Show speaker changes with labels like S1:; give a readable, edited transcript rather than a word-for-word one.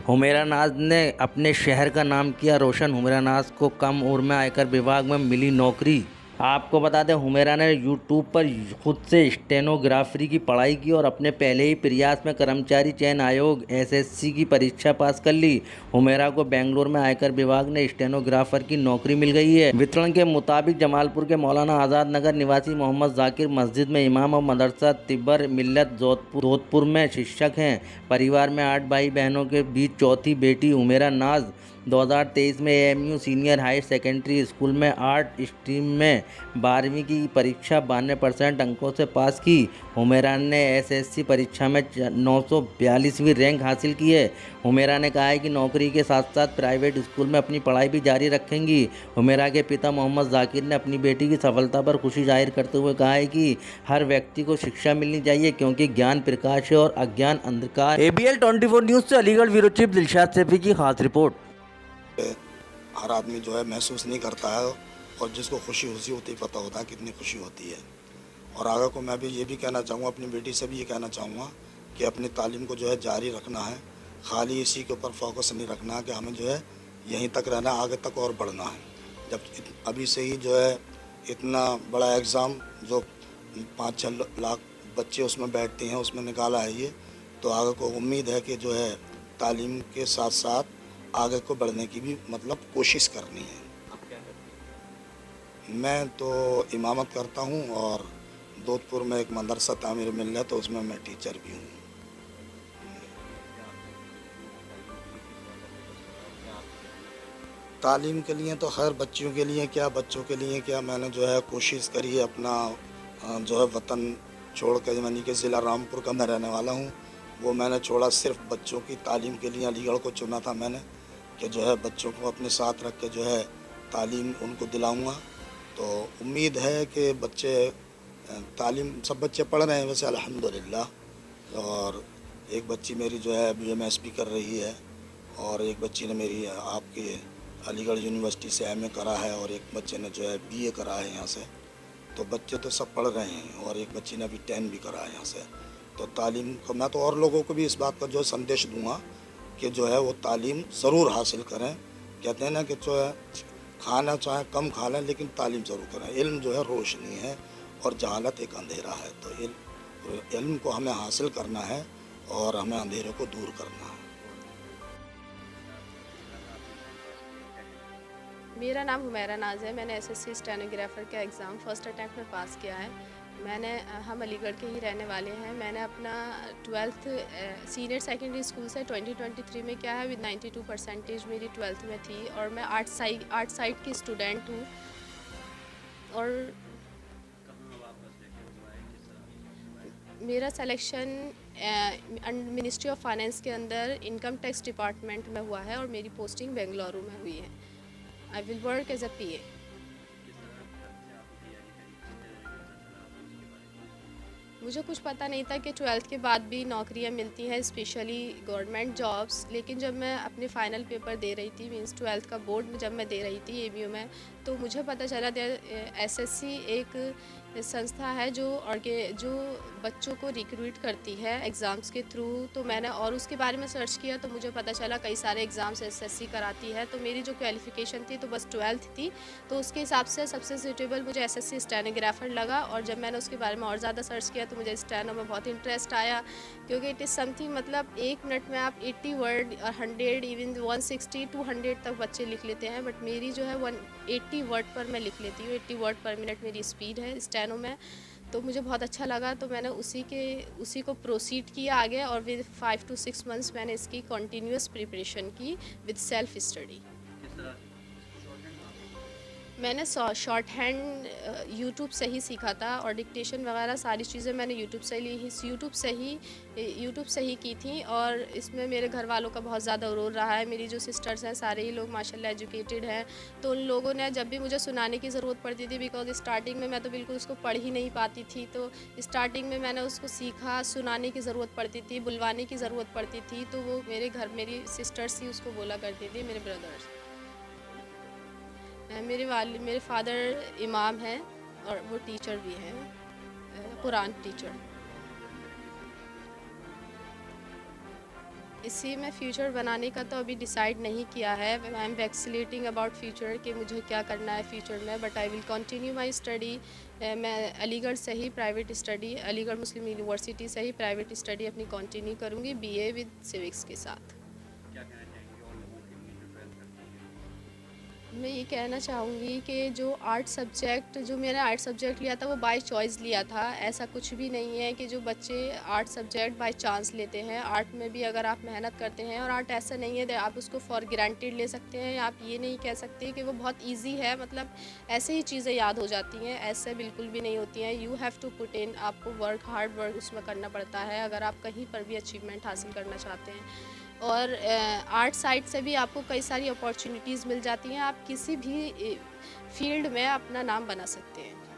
S1: हुमैरा नाज ने अपने शहर का नाम किया रोशन। हुमैरा नाज को कम उम्र में आयकर विभाग में मिली नौकरी। आपको बता दें, हुमैरा ने यूट्यूब पर खुद से स्टेनोग्राफरी की पढ़ाई की और अपने पहले ही प्रयास में कर्मचारी चयन आयोग एसएससी की परीक्षा पास कर ली। हुमैरा को बेंगलुरु में आयकर विभाग ने स्टेनोग्राफर की नौकरी मिल गई है। वितरण के मुताबिक जमालपुर के मौलाना आज़ाद नगर निवासी मोहम्मद जाकिर मस्जिद में इमाम और मदरसा तिब्बर मिल्लत जोधपुर में शिक्षक हैं। परिवार में 8 भाई बहनों के बीच चौथी बेटी हुमैरा नाज 2023 में AMU senior higher secondary school में आर्ट स्ट्रीम में 12वीं की परीक्षा 92% अंकों से पास की। हुमैरा ने एसएससी परीक्षा में 942वीं रैंक हासिल की है। हुमैरा ने कहा है कि नौकरी के साथ साथ प्राइवेट स्कूल में अपनी पढ़ाई भी जारी रखेंगी। हुमैरा के पिता मोहम्मद जाकिर ने अपनी बेटी की सफलता पर खुशी जाहिर करते हुए कहा है कि हर व्यक्ति को शिक्षा मिलनी चाहिए, क्योंकि ज्ञान प्रकाश है और अज्ञान अंधकार। ABL 24 न्यूज़ से अलीगढ़ ब्यूरो चीफ दिलशाद सैफी की खास रिपोर्ट।
S2: हर आदमी जो है महसूस नहीं करता है, और जिसको खुशी होती पता होता है कितनी खुशी होती है। और आगे को मैं भी ये भी कहना चाहूँगा, अपनी बेटी से भी ये कहना चाहूँगा कि अपनी तालीम को जो है जारी रखना है। खाली इसी के ऊपर फोकस नहीं रखना है कि हमें जो है यहीं तक रहना, आगे तक और बढ़ना है। जब अभी से ही जो है इतना बड़ा एग्ज़ाम जो 5-6 लाख बच्चे उसमें बैठते हैं उसमें निकाला है ये, तो आगे को उम्मीद है कि जो है तालीम के साथ साथ आगे को बढ़ने की भी मतलब कोशिश करनी है।
S3: आप क्या करते हैं?
S2: मैं तो इमामत करता हूँ और जोधपुर में एक मदरसा तामीर मिल्लत तो उसमें मैं टीचर भी हूँ। तालीम के लिए तो खैर बच्चियों के लिए क्या, बच्चों के लिए क्या, मैंने जो है कोशिश करी है अपना जो है वतन छोड़ कर, यानी कि ज़िला रामपुर का मैं रहने वाला हूँ, वो मैंने छोड़ा सिर्फ बच्चों की तालीम के लिए। अलीगढ़ को चुना था मैंने कि जो है बच्चों को अपने साथ रख के जो है तालीम उनको दिलाऊंगा। तो उम्मीद है कि बच्चे तालीम, सब बच्चे पढ़ रहे हैं वैसे अल्हम्दुलिल्लाह। और एक बच्ची मेरी जो है BMSP कर रही है, और एक बच्ची ने मेरी आपकी अलीगढ़ यूनिवर्सिटी से MA करा है, और एक बच्चे ने जो है BA करा है यहाँ से। तो बच्चे तो सब पढ़ रहे हैं, और एक बच्ची ने अभी 10 भी करा है यहाँ से। तो तालीम को मैं तो और लोगों को भी इस बात का जो संदेश दूंगा कि जो है वो तालीम ज़रूर हासिल करें। कहते हैं ना कि जो है खाना चाहे कम खा लें लेकिन तालीम ज़रूर करें। इल्म जो है रोशनी है और जहालत एक अंधेरा है। तो इल्म को हमें हासिल करना है और हमें अंधेरे को दूर करना है।
S4: मेरा नाम हुमैरा नाज है। मैंने SSC स्टेनोग्राफर का एग्ज़ाम फर्स्ट अटैम्प्ट में पास किया है। हम अलीगढ़ के ही रहने वाले हैं। मैंने अपना 12th सीनियर सेकेंडरी स्कूल से 2023 में किया है विद 92% मेरी 12th में थी, और मैं आर्ट साइड की स्टूडेंट हूँ। और मेरा सिलेक्शन मिनिस्ट्री ऑफ फाइनेंस के अंदर इनकम टैक्स डिपार्टमेंट में हुआ है, और मेरी पोस्टिंग बेंगलुरु में हुई है। I will work as a PA। मुझे कुछ पता नहीं था कि 12th के बाद भी नौकरियां मिलती हैं, स्पेशली गवर्नमेंट जॉब्स। लेकिन जब मैं अपने फ़ाइनल पेपर दे रही थी, मींस 12th का बोर्ड में जब मैं दे रही थी ABU में, तो मुझे पता चला SSC एक संस्था है जो बच्चों को रिक्रूट करती है एग्ज़ाम्स के थ्रू। तो मैंने और उसके बारे में सर्च किया, तो मुझे पता चला कई सारे एग्ज़ाम्स SSC कराती है। तो मेरी जो क्वालिफ़िकेशन थी तो बस 12th थी, तो उसके हिसाब से सबसे सूटेबल मुझे SSC स्टेनोग्राफर लगा। और जब मैंने उसके बारे में और ज़्यादा सर्च किया तो मुझे स्टेनो में बहुत इंटरेस्ट आया, क्योंकि इट इज़ समथिंग, मतलब 1 मिनट में आप 80 वर्ड, 100, इवन 160, 200 तक बच्चे लिख लेते हैं। बट मेरी जो है 180 वर्ड पर मैं लिख लेती हूँ। 80 वर्ड पर मिनट मेरी स्पीड है स्टेनो में। तो मुझे बहुत अच्छा लगा, तो मैंने उसी को प्रोसीड किया आगे, और विद 5 to 6 मंथ्स मैंने इसकी कंटिन्यूस प्रिपरेशन की विद सेल्फ स्टडी। मैंने शॉर्ट हैंड यूट्यूब से ही सीखा था, और डिक्टेशन वगैरह सारी चीज़ें मैंने यूट्यूब से ही की थी। और इसमें मेरे घर वालों का बहुत ज़्यादा रोल रहा है। मेरी जो सिस्टर्स हैं सारे ही लोग माशाल्लाह एजुकेटेड हैं, तो उन लोगों ने जब भी मुझे सुनाने की ज़रूरत पड़ती थी, बिकॉज स्टार्टिंग में मैं तो बिल्कुल उसको पढ़ ही नहीं पाती थी, तो स्टार्टिंग में मैंने उसको सीखा। सुनाने की ज़रूरत पड़ती थी, बुलवाने की ज़रूरत पड़ती थी, तो वो मेरी सिस्टर्स ही उसको बोला करती थी, मेरे ब्रदर्स। मेरे फादर इमाम हैं, और वो टीचर भी हैं, कुरान टीचर। इसी में फ्यूचर बनाने का तो अभी डिसाइड नहीं किया है। आई एम वैक्सीलेटिंग अबाउट फ्यूचर कि मुझे क्या करना है फ्यूचर में, but I will continue my study. मैं अलीगढ़ से ही प्राइवेट स्टडी, अलीगढ़ मुस्लिम यूनिवर्सिटी से ही प्राइवेट स्टडी अपनी कंटिन्यू करूँगी बीए विद सिविक्स के साथ।
S3: क्या कहना चाहेंगे और लोगों के लिए जो 12th करते हैं?
S4: मैं ये कहना चाहूँगी कि जो आर्ट सब्जेक्ट जो मैंने आर्ट सब्जेक्ट लिया था वो बाय चॉइस लिया था। ऐसा कुछ भी नहीं है कि जो बच्चे आर्ट सब्जेक्ट बाय चांस लेते हैं। आर्ट में भी अगर आप मेहनत करते हैं, और आर्ट ऐसा नहीं है आप उसको फॉर ग्रांटेड ले सकते हैं, या आप ये नहीं कह सकते कि वो बहुत ईजी है, मतलब ऐसे ही चीज़ें याद हो जाती हैं, ऐसे बिल्कुल भी नहीं होती हैं। You have to put in, आपको हार्ड वर्क उसमें करना पड़ता है अगर आप कहीं पर भी अचीवमेंट हासिल करना चाहते हैं। और आर्ट साइड से भी आपको कई सारी अपॉर्चुनिटीज़ मिल जाती हैं, आप किसी भी फील्ड में अपना नाम बना सकते हैं।